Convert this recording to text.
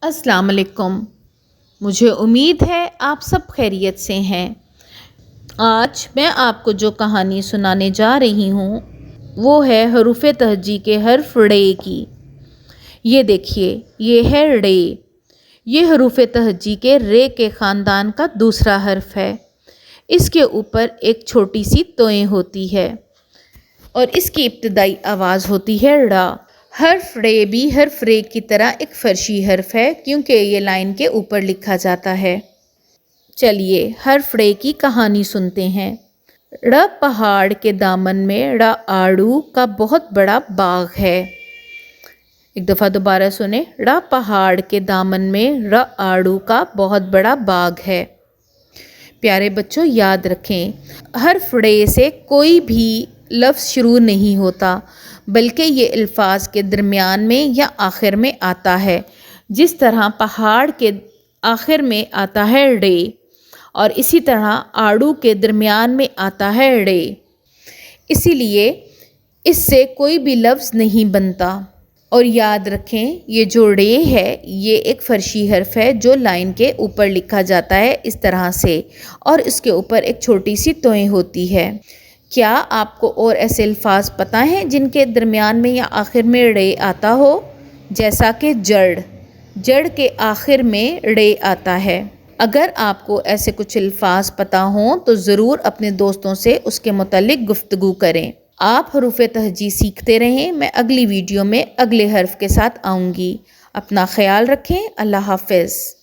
السلام علیکم۔ مجھے امید ہے آپ سب خیریت سے ہیں۔ آج میں آپ کو جو کہانی سنانے جا رہی ہوں وہ ہے حروف تہجی کے حرف ڑ کی۔ یہ دیکھیے، یہ ہے ڑ۔ یہ حروف تہجی کے ر کے خاندان کا دوسرا حرف ہے۔ اس کے اوپر ایک چھوٹی سی توئیں ہوتی ہے اور اس کی ابتدائی آواز ہوتی ہے ڑ۔ حرف ڑ بھی حرف ر کی طرح ایک فرشی حرف ہے کیونکہ یہ لائن کے اوپر لکھا جاتا ہے۔ چلیے حرف ڑ کی کہانی سنتے ہیں۔ ڑ پہاڑ کے دامن میں ڑ آڑو کا بہت بڑا باغ ہے۔ ایک دفعہ دوبارہ سنیں۔ ڑ پہاڑ کے دامن میں ڑ آڑو کا بہت بڑا باغ ہے۔ پیارے بچوں یاد رکھیں، حرف ڑ سے کوئی بھی لفظ شروع نہیں ہوتا بلکہ یہ الفاظ کے درمیان میں یا آخر میں آتا ہے، جس طرح پہاڑ کے آخر میں آتا ہے ڑ اور اسی طرح آڑو کے درمیان میں آتا ہے ڑ۔ اسی لیے اس سے کوئی بھی لفظ نہیں بنتا۔ اور یاد رکھیں یہ جو ڑ ہے یہ ایک فرشی حرف ہے جو لائن کے اوپر لکھا جاتا ہے اس طرح سے، اور اس کے اوپر ایک چھوٹی سی توئیں ہوتی ہے۔ کیا آپ کو اور ایسے الفاظ پتہ ہیں جن کے درمیان میں یا آخر میں ڑ آتا ہو؟ جیسا کہ جڑ، جڑ کے آخر میں ڑ آتا ہے۔ اگر آپ کو ایسے کچھ الفاظ پتہ ہوں تو ضرور اپنے دوستوں سے اس کے متعلق گفتگو کریں۔ آپ حروف تہجی سیکھتے رہیں۔ میں اگلی ویڈیو میں اگلے حرف کے ساتھ آؤں گی۔ اپنا خیال رکھیں۔ اللہ حافظ۔